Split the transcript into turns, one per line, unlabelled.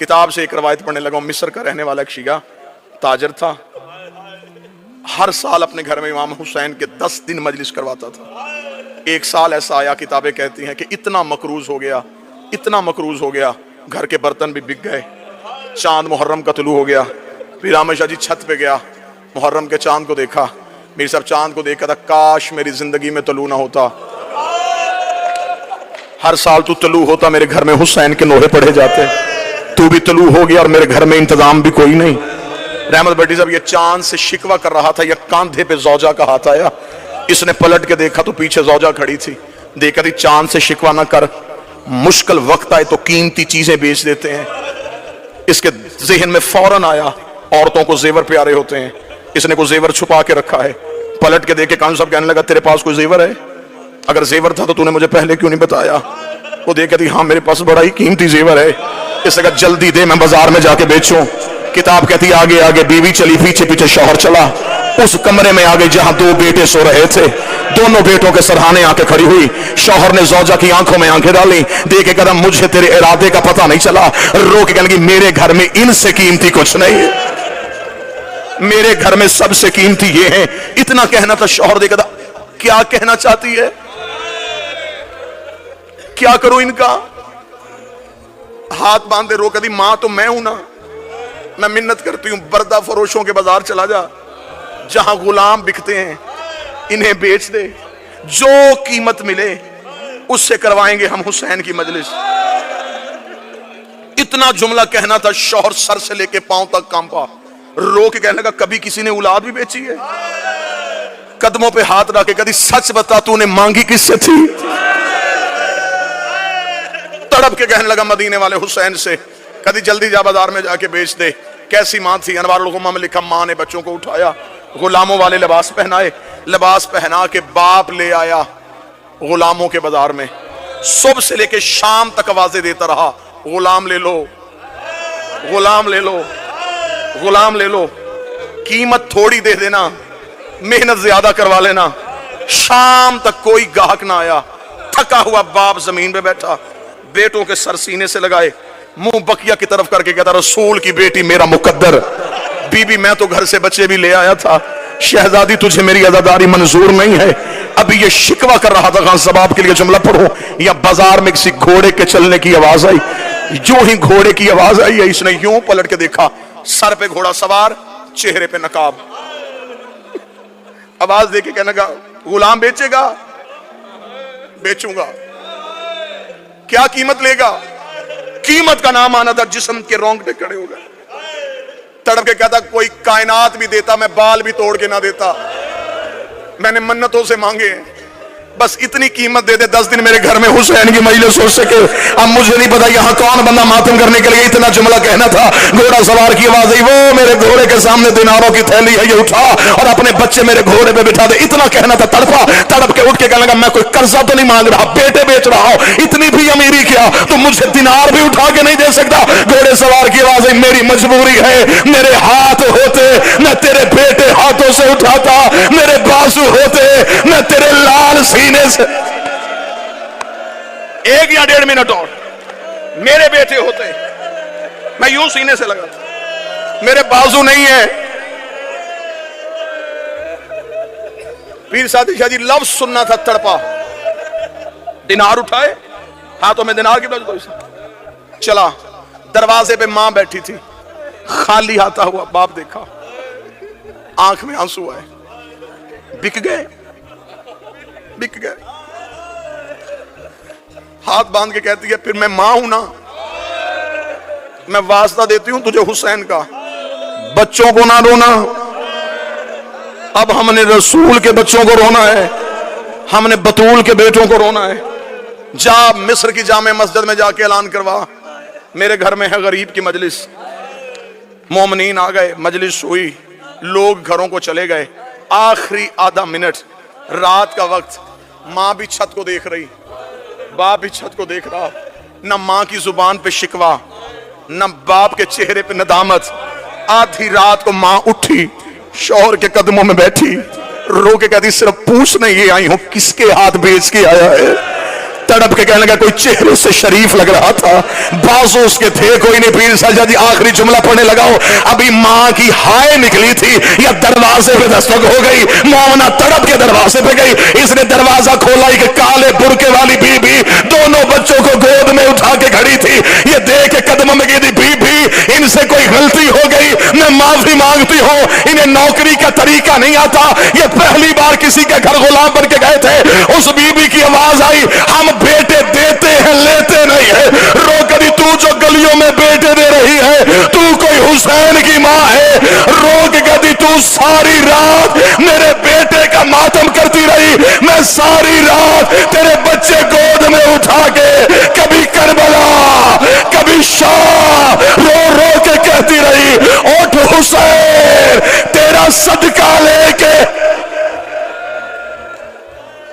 किताब से एक रवायत पढ़ने लगा हूं। मिस्र का रहने वाला एक शिया ताजर था, हर साल अपने घर में इमाम हुसैन के 10 दिन मजलिस करवाता था। एक साल ऐसा आया, किताबें कहती हैं कि इतना मकरूज हो गया, इतना मकरूज हो गया, घर के बर्तन भी बिक गए। चांद मुहर्रम का तुलू हो गया, फिर आमिर शाह जी छत पे गया, मुहर्रम के चांद को देखा, मेरे साहब चांद को देखा था, काश मेरी जिंदगी में तलू ना होता, हर साल तू तलू होता, मेरे घर में हुसैन के नोहे पढ़े जाते। तू भी तलू हो गया और मेरे घर में इंतजाम भी कोई नहीं। रहमत भट्टी साहब ये चांद से शिकवा कर रहा था, या कांधे पे जौजा का हाथ आया, इसने पलट के देखा तो पीछे जौजा खड़ी थी। देखा थी चांद से शिकवा ना कर, मुश्किल वक्त आए तो कीमती चीजें बेच देते हैं। इसके जहन में फौरन आया, औरतों को जेवर प्यारे होते हैं, इसने कोई जेवर छुपा के रखा है। पलट के देखे कान साहब कहने लगा तेरे पास कोई जेवर है? अगर जेवर था तो तूने मुझे पहले क्यों नहीं बताया? वो देखे थी हाँ मेरे पास बड़ा ही कीमती जेवर है। इसने कहा जल्दी दे, मैं बाजार में जाके बेचूं। किताब कहती आगे आगे बीवी चली, पीछे पीछे शौहर चला। उस कमरे में आ गई जहां 2 बेटे सो रहे थे। दोनों बेटों के सरहाने आके खड़ी हुई। शौहर ने जौजा की आंखों में आंखें डाली, देखे कदम मुझे तेरे इरादे का पता नहीं चला। रो के कहने लगी मेरे घर में इनसे कीमती कुछ नहीं है, मेरे घर में सबसे कीमती ये है। इतना कहना था। शौहर देखा था क्या कहना चाहती है, क्या करूं इनका? हाथ बांधे रो, कहती मां तो मैं हूं ना, मैं मिन्नत करती हूं बर्दा फरोशों के बाजार चला जा, जहां गुलाम बिकते हैं इन्हें बेच दे, जो कीमत मिले उससे करवाएंगे हम हुसैन की मजलिस। इतना जुमला कहना था। शौहर सर से लेके पांव तक कांपा, रो के कहने लगा कभी किसी ने औलाद भी बेची है? कदमों पे हाथ रख के कभी सच बता तूने मांगी किससे थी? तड़प के कहने लगा मदीने वाले हुसैन से, कभी जल्दी जा बाजार में जाके बेच दे। कैसी मां थी? अनवारुल गुम्मा में लिखा मां ने बच्चों को उठाया, गुलामों वाले लिबास पहनाए, लिबास पहना के बाप ले आया गुलामों के बाजार में। सुबह से लेके शाम तक आवाजें देता रहा, गुलाम ले लो, गुलाम ले लो, गुलाम ले लो, कीमत थोड़ी दे देना, मेहनत ज्यादा करवा लेना। शाम तक कोई गाहक ना आया। थका हुआ बाप जमीन पे बैठा, बेटों के सर सीने से लगाए, मुंह बकिया की तरफ करके कहता रसूल की बेटी मेरा मुकद्दर। बीबी मैं तो घर से बच्चे भी ले आया था, शहजादी तुझे मेरी अज़ादारी मंजूर नहीं है। अभी ये शिकवा कर रहा था, खान सबाब के लिए जुमला पढ़ो, या बाजार में किसी घोड़े के चलने की आवाज आई। जो ही घोड़े की आवाज आई है, इसने यूं पलट के देखा, सर पे घोड़ा सवार, चेहरे पे नकाब। आवाज देके कहने लगा गुलाम बेचेगा? बेचूंगा। क्या कीमत लेगा? कीमत का नाम आना था, जिस्म के रोंगटे खड़े हो गए। तड़प के कहता कोई कायनात भी देता, मैं बाल भी तोड़ के ना देता, मैंने मन्नतों से मांगे, बस इतनी कीमत दे दे 10 दिन मेरे घर में हुसैन की मजलिस हो सके। अब मुझे नहीं पता यहाँ कौन बंदा मातम करने के लिए इतना जुमला कहना था। घोड़ा सवार की आवाज आई, वो मेरे घोड़े के सामने दिनारों की थैली है, ये उठा और अपने बच्चे मेरे घोड़े पे बिठा दे। इतना कहना था। तड़पा, तड़प के उठ के कहने लगा मैं कोई कर्जा तो नहीं मांग रहा, बेटे बेच रहा हूं, इतनी भी अमीरी क्या तो मुझे दिनार भी उठा के नहीं दे सकता? घोड़े सवार की आवाज आई, मेरी मजबूरी है, मेरे हाथ होते मैं तेरे बेटे हाथों से उठाता, मेरे बाजू होते मैं तेरे लाल सीने से 1 या 1.5 मिनट और मेरे बेटे होते मैं यूं सीने से लगाता, मेरे बाजू नहीं है। पीर सादी शाह जी लफ्ज सुनना था। तड़पा, दिनार उठाए, हाथों में दिनार की चला। दरवाजे पे मां बैठी थी, खाली हाथा हुआ बाप देखा, आंख में आंसू आए। बिक गए, बिक गए। हाथ बांध के कहती है फिर मैं मां हूं ना, मैं वास्ता देती हूं तुझे हुसैन का, बच्चों को ना रोना। अब हमने रसूल के बच्चों को रोना है, हमने बतूल के बेटों को रोना है। जा मिस्र की जामे मस्जिद में जाके ऐलान करवा, मेरे घर में है गरीब की मजलिस। मोमिनीन आ गए, मजलिस हुई, लोग घरों को चले गए। आखिरी आधा मिनट, रात का वक्त, मां भी छत को देख रही, बाप भी छत को देख रहा। न मां की जुबान पे शिकवा, न बाप के चेहरे पे नदामत। आधी रात को मां उठी, शौहर के कदमों में बैठी, रो के कहती सिर्फ पूछने ये आई हूं किसके हाथ बेच के आया है। तड़प के कहने लगा, कोई चेहरे से शरीफ लग रहा था, बाजू उसके थे कोई नहीं। पीर साहब जी आखिरी जुमला पढ़ने लगाओ, अभी माँ की हाय निकली थी या दरवाजे पे दस्तक हो गई, मोमना तड़प के दरवाजे पे गई। इसने दरवाजा खोला, एक काले बुरके वाली बीबी दोनों बच्चों को गोद में उठा के खड़ी थी। ये देख के कदम में गिरी, बीबी इनसे कोई गलती हो गई, मैं माफी मांगती हूँ, इन्हें नौकरी का तरीका नहीं आता, ये पहली बार किसी के घर गुलाम बन के गए थे। उस बीबी की आवाज आई, हम बेटे देते हैं लेते नहीं है। रो करी, तू जो गलियों में बेटे दे रही है, तू कोई हुसैन की माँ है। रोक कदी, तू सारी रात मेरे बेटे का मातम करती रही, मैं सारी रात तेरे